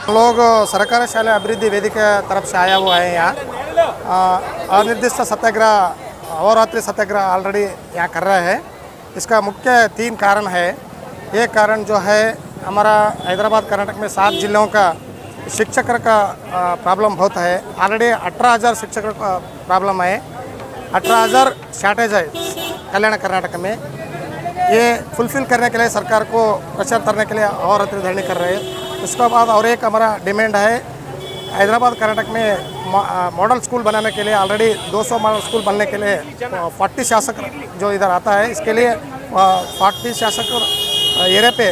लोग सरकारी शाला अभिवृद्धि वेदिका तरफ से आया हुआ है यहाँ। अनिर्दिष्ट सत्याग्रह अहोरात्रि सत्याग्रह ऑलरेडी यहाँ कर रहे हैं। इसका मुख्य 3 कारण है। एक कारण जो है हमारा हैदराबाद कर्नाटक में 7 जिलों का शिक्षकों का प्रॉब्लम बहुत है। ऑलरेडी 18,000 शिक्षकों का प्रॉब्लम है। 18,000 शॉर्टेज है कल्याण कर्नाटक में। ये फुलफिल करने के लिए सरकार को प्रेशर करने के लिए अहोरात्रि धरनी कर रहे हैं। उसके बाद और एक हमारा डिमांड है, हैदराबाद कर्नाटक में मॉडल स्कूल बनाने के लिए ऑलरेडी 200 मॉडल स्कूल बनने के लिए 40 शासक जो इधर आता है, इसके लिए 40 शासक एरिया पे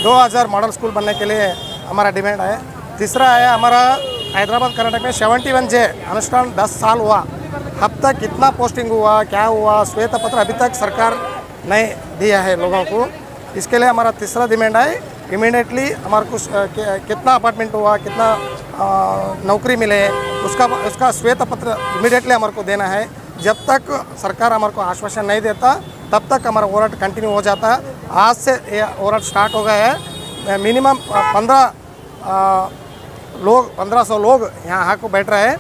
2000 मॉडल स्कूल बनने के लिए हमारा डिमांड है। तीसरा है हमारा हैदराबाद कर्नाटक में 71J अनुष्ठान 10 साल हुआ, अब तक कितना पोस्टिंग हुआ, क्या हुआ, श्वेत पत्र अभी तक सरकार नहीं दिया है लोगों को। इसके लिए हमारा तीसरा डिमांड है, इमीडिएटली हमारे को कितना अपार्टमेंट हुआ, कितना नौकरी मिले, उसका श्वेत पत्र इमीडिएटली हमारे को देना है। जब तक सरकार हमारे को आश्वासन नहीं देता तब तक हमारा होराट कंटिन्यू हो जाता है। आज से ये होराट स्टार्ट हो गया है। मिनिमम 1500 लोग यहाँ आकर बैठ रहे हैं।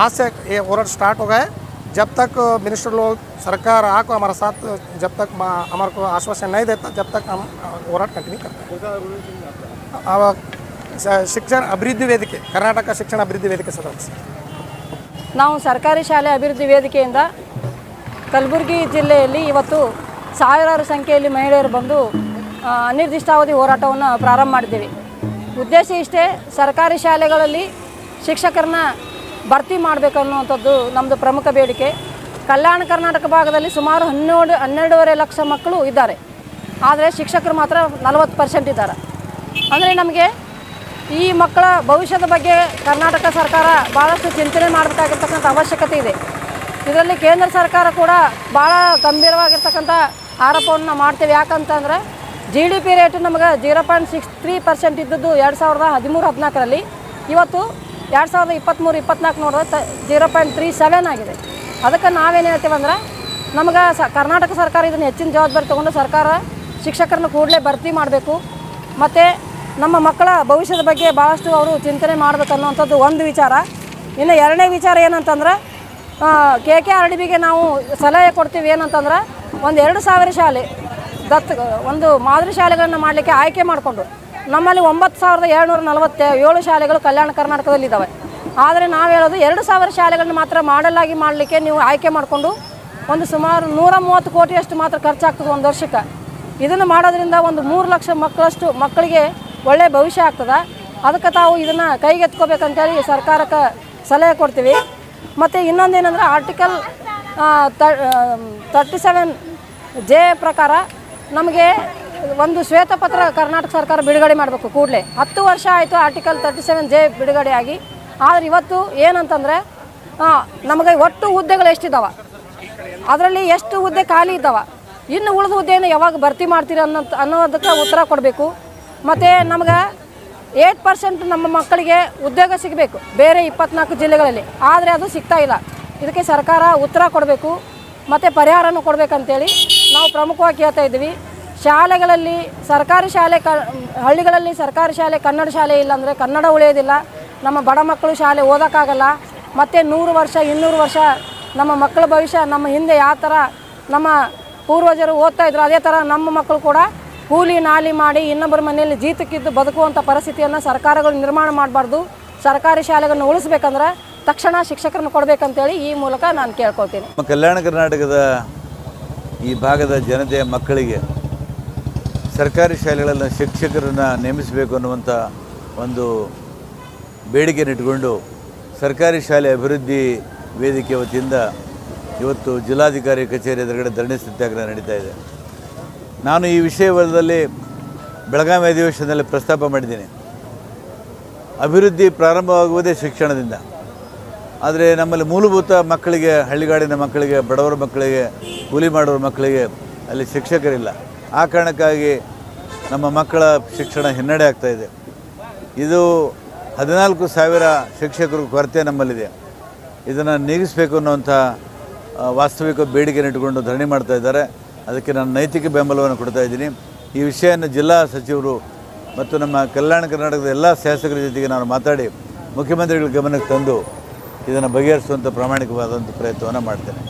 आज से ये होराट स्टार्ट हो गया है। जब तक मिनिस्टर लोग सरकार आको हमारे साथ, जब तक हमारे को आश्वासन नहीं देता तब तक हम होराट कंटिन्यू करते हैं। शिक्षण अभिवृद्धि ವೇದಿಕೆ ಕರ್ನಾಟಕ ಶಿಕ್ಷಣ ಅಭಿವೃದ್ಧಿ ವೇದಿಕೆ ಸದಸ್ಯ ನಾವು ಸರ್ಕಾರಿ ಶಾಲೆ ಅಭಿವೃದ್ಧಿ ವೇದಿಕೆಯಿಂದ ಕಲಬುರಗಿ ಜಿಲ್ಲೆಯಲ್ಲಿ ಇವತ್ತು ಸಾವಿರಾರು ಸಂಖ್ಯೆಯಲ್ಲಿ ಮಹಿಳೆಯರು ಬಂದು ಅನಿರ್ದಿಷ್ಟಾವಧಿ ಹೋರಾಟವನ್ನು ಪ್ರಾರಂಭ ಮಾಡಿದ್ದೀವಿ. ಉದ್ದೇಶ ಇಷ್ಟೇ, ಸರ್ಕಾರಿ ಶಾಲೆಗಳಲ್ಲಿ ಶಿಕ್ಷಕರನ್ನ ಭರ್ತಿ ಮಾಡಬೇಕು ಅನ್ನುವಂಥದ್ದು ನಮ್ಮದು ಪ್ರಮುಖ ಬೇಡಿಕೆ. ಕಲ್ಯಾಣ ಕರ್ನಾಟಕ ಭಾಗದಲ್ಲಿ ಸುಮಾರು 12.5 ಲಕ್ಷ ಮಕ್ಕಳು ಇದ್ದಾರೆ, ಆದರೆ ಶಿಕ್ಷಕರು ಮಾತ್ರ 40% ಇದ್ದಾರೆ. ಅಂದರೆ ನಮಗೆ ಈ ಮಕ್ಕಳ ಭವಿಷ್ಯದ ಬಗ್ಗೆ ಕರ್ನಾಟಕ ಸರ್ಕಾರ ಭಾಳಷ್ಟು ಚಿಂತನೆ ಮಾಡಬೇಕಾಗಿರ್ತಕ್ಕಂಥ ಅವಶ್ಯಕತೆ ಇದೆ. ಇದರಲ್ಲಿ ಕೇಂದ್ರ ಸರ್ಕಾರ ಕೂಡ ಭಾಳ ಗಂಭೀರವಾಗಿರ್ತಕ್ಕಂಥ ಆರೋಪವನ್ನು ಮಾಡ್ತೀವಿ. ಯಾಕಂತಂದರೆ GDP ರೇಟು ನಮಗೆ 0.63% ಇದ್ದದ್ದು 2013-14ರಲ್ಲಿ, ಇವತ್ತು 2023-24 ನೋಡಿದ್ರೆ 0.37 ಆಗಿದೆ. ಅದಕ್ಕೆ ನಾವೇನು ಹೇಳ್ತೀವಿ ಅಂದ್ರೆ, ನಮಗೆ ಕರ್ನಾಟಕ ಸರ್ಕಾರ ಇದನ್ನು ಹೆಚ್ಚಿನ ಜವಾಬ್ದಾರಿ ತೊಗೊಂಡು ಸರ್ಕಾರ ಶಿಕ್ಷಕರನ್ನು ಕೂಡಲೇ ಭರ್ತಿ ಮಾಡಬೇಕು. ಮತ್ತು ನಮ್ಮ ಮಕ್ಕಳ ಭವಿಷ್ಯದ ಬಗ್ಗೆ ಭಾಳಷ್ಟು ಅವರು ಚಿಂತನೆ ಮಾಡಬೇಕು ಅನ್ನುವಂಥದ್ದು ಒಂದು ವಿಚಾರ. ಇನ್ನು ಎರಡನೇ ವಿಚಾರ ಏನಂತಂದ್ರೆ, KKRDBಗೆ ನಾವು ಸಲಹೆ ಕೊಡ್ತೀವಿ. ಏನಂತಂದ್ರೆ, ಒಂದು 2000 ಶಾಲೆ ಒಂದು ಮಾದರಿ ಶಾಲೆಗಳನ್ನು ಮಾಡಲಿಕ್ಕೆ ಆಯ್ಕೆ ಮಾಡಿಕೊಂಡು, ನಮ್ಮಲ್ಲಿ 9747 ಶಾಲೆಗಳು ಕಲ್ಯಾಣ ಕರ್ನಾಟಕದಲ್ಲಿದ್ದಾವೆ. ಆದರೆ ನಾವು ಹೇಳೋದು 2000 ಶಾಲೆಗಳನ್ನು ಮಾತ್ರ ಮಾಡಲಾಗಿ ಮಾಡಲಿಕ್ಕೆ ನೀವು ಆಯ್ಕೆ ಮಾಡಿಕೊಂಡು ಒಂದು ಸುಮಾರು 130 ಕೋಟಿಯಷ್ಟು ಮಾತ್ರ ಖರ್ಚಾಗ್ತದೆ ಒಂದು ವರ್ಷಕ್ಕೆ. ಇದನ್ನು ಮಾಡೋದ್ರಿಂದ ಒಂದು 3 ಲಕ್ಷ ಮಕ್ಕಳಿಗೆ ಒಳ್ಳೆಯ ಭವಿಷ್ಯ ಆಗ್ತದೆ. ಅದಕ್ಕೆ ತಾವು ಇದನ್ನು ಕೈಗೆತ್ಕೋಬೇಕಂತೇಳಿ ಸರ್ಕಾರಕ್ಕೆ ಸಲಹೆ ಕೊಡ್ತೀವಿ. ಮತ್ತು ಇನ್ನೊಂದೇನೆಂದರೆ, ಆರ್ಟಿಕಲ್ 37J ಪ್ರಕಾರ ನಮಗೆ ಒಂದು ಶ್ವೇತಪತ್ರ ಕರ್ನಾಟಕ ಸರ್ಕಾರ ಬಿಡುಗಡೆ ಮಾಡಬೇಕು ಕೂಡಲೇ. 10 ವರ್ಷ ಆಯಿತು ಆರ್ಟಿಕಲ್ 37J ಬಿಡುಗಡೆಯಾಗಿ. ಆದರೆ ಇವತ್ತು ಏನಂತಂದರೆ, ನಮಗೆ ಒಟ್ಟು ಹುದ್ದೆಗಳು ಎಷ್ಟಿದ್ದಾವೆ, ಅದರಲ್ಲಿ ಎಷ್ಟು ಹುದ್ದೆ ಖಾಲಿ ಇದ್ದಾವೆ, ಇನ್ನು ಉಳಿದ ಹುದ್ದೆಯನ್ನು ಯಾವಾಗ ಭರ್ತಿ ಮಾಡ್ತೀರಿ ಅನ್ನೋದಕ್ಕೆ ಉತ್ತರ ಕೊಡಬೇಕು. ಮತ್ತು ನಮಗೆ 8% ನಮ್ಮ ಮಕ್ಕಳಿಗೆ ಉದ್ಯೋಗ ಸಿಗಬೇಕು ಬೇರೆ 24 ಜಿಲ್ಲೆಗಳಲ್ಲಿ, ಆದರೆ ಅದು ಸಿಗ್ತಾ ಇಲ್ಲ. ಇದಕ್ಕೆ ಸರ್ಕಾರ ಉತ್ತರ ಕೊಡಬೇಕು ಮತ್ತು ಪರಿಹಾರನೂ ಕೊಡಬೇಕಂತೇಳಿ ನಾವು ಪ್ರಮುಖವಾಗಿ ಕೇಳ್ತಾ ಇದ್ದೀವಿ. ಶಾಲೆಗಳಲ್ಲಿ ಸರ್ಕಾರಿ ಶಾಲೆ ಹಳ್ಳಿಗಳಲ್ಲಿ ಸರ್ಕಾರಿ ಶಾಲೆ ಕನ್ನಡ ಶಾಲೆ ಇಲ್ಲಾಂದರೆ ಕನ್ನಡ ಉಳಿಯೋದಿಲ್ಲ. ನಮ್ಮ ಬಡ ಮಕ್ಕಳು ಶಾಲೆ ಓದೋಕ್ಕಾಗಲ್ಲ. ಮತ್ತು 100 ವರ್ಷ 200 ವರ್ಷ ನಮ್ಮ ಮಕ್ಕಳ ಭವಿಷ್ಯ, ನಮ್ಮ ಹಿಂದೆ ಯಾವ ಥರ ನಮ್ಮ ಪೂರ್ವಜರು ಓದ್ತಾಯಿದ್ರು ಅದೇ ಥರ ನಮ್ಮ ಮಕ್ಕಳು ಕೂಡ ಕೂಲಿ ನಾಲಿ ಮಾಡಿ ಇನ್ನೊಬ್ಬರ ಮನೆಯಲ್ಲಿ ಜೀತಕ್ಕಿದ್ದು ಬದುಕುವಂಥ ಪರಿಸ್ಥಿತಿಯನ್ನು ಸರ್ಕಾರಗಳು ನಿರ್ಮಾಣ ಮಾಡಬಾರ್ದು. ಸರ್ಕಾರಿ ಶಾಲೆಗಳನ್ನು ಉಳಿಸ್ಬೇಕಂದ್ರೆ ತಕ್ಷಣ ಶಿಕ್ಷಕರನ್ನು ಕೊಡಬೇಕಂತೇಳಿ ಈ ಮೂಲಕ ನಾನು ಕೇಳ್ಕೊಳ್ತೀನಿ. ಕಲ್ಯಾಣ ಕರ್ನಾಟಕದ ಈ ಭಾಗದ ಜನತೆಯ ಮಕ್ಕಳಿಗೆ ಸರ್ಕಾರಿ ಶಾಲೆಗಳಲ್ಲಿ ಶಿಕ್ಷಕರನ್ನು ನೇಮಿಸಬೇಕು ಅನ್ನುವಂಥ ಒಂದು ಬೇಡಿಕೆಯನ್ನು ಇಟ್ಟುಕೊಂಡು ಸರ್ಕಾರಿ ಶಾಲೆ ಅಭಿವೃದ್ಧಿ ವೇದಿಕೆ ವತಿಯಿಂದ ಇವತ್ತು ಜಿಲ್ಲಾಧಿಕಾರಿ ಕಚೇರಿ ಎದುರುಗಡೆ ಧರಣಿ ಸತ್ಯಾಗ್ರಹ ನಡೀತಾ ಇದೆ. ನಾನು ಈ ವಿಷಯದಲ್ಲಿ ಬೆಳಗಾವಿ ಅಧಿವೇಶನದಲ್ಲಿ ಪ್ರಸ್ತಾಪ ಮಾಡಿದ್ದೀನಿ. ಅಭಿವೃದ್ಧಿ ಪ್ರಾರಂಭವಾಗುವುದೇ ಶಿಕ್ಷಣದಿಂದ. ಆದರೆ ನಮ್ಮಲ್ಲಿ ಮೂಲಭೂತ ಮಕ್ಕಳಿಗೆ, ಹಳ್ಳಿಗಾಡಿನ ಮಕ್ಕಳಿಗೆ, ಬಡವರ ಮಕ್ಕಳಿಗೆ, ಕೂಲಿ ಮಾಡೋರ ಮಕ್ಕಳಿಗೆ ಅಲ್ಲಿ ಶಿಕ್ಷಕರಿಲ್ಲ. ಆ ಕಾರಣಕ್ಕಾಗಿ ನಮ್ಮ ಮಕ್ಕಳ ಶಿಕ್ಷಣ ಹಿನ್ನಡೆ ಆಗ್ತಾಯಿದೆ. ಇದು 14,000 ಶಿಕ್ಷಕರ ಕೊರತೆ ನಮ್ಮಲ್ಲಿದೆ. ಇದನ್ನು ನೀಗಿಸಬೇಕು ಅನ್ನುವಂಥ ವಾಸ್ತವಿಕ ಬೇಡಿಕೆಯನ್ನು ಇಟ್ಟುಕೊಂಡು ಧರಣಿ ಮಾಡ್ತಾ ಇದ್ದಾರೆ. ಅದಕ್ಕೆ ನಾನು ನೈತಿಕ ಬೆಂಬಲವನ್ನು ಕೊಡ್ತಾ ಇದ್ದೀನಿ. ಈ ವಿಷಯವನ್ನು ಜಿಲ್ಲಾ ಸಚಿವರು ಮತ್ತು ನಮ್ಮ ಕಲ್ಯಾಣ ಕರ್ನಾಟಕದ ಎಲ್ಲ ಶಾಸಕರ ಜೊತೆಗೆ ನಾನು ಮಾತಾಡಿ ಮುಖ್ಯಮಂತ್ರಿಗಳ ಗಮನಕ್ಕೆ ತಂದು ಇದನ್ನು ಬಗೆಹರಿಸುವಂಥ ಪ್ರಾಮಾಣಿಕವಾದಂಥ ಪ್ರಯತ್ನವನ್ನು ಮಾಡ್ತೇನೆ.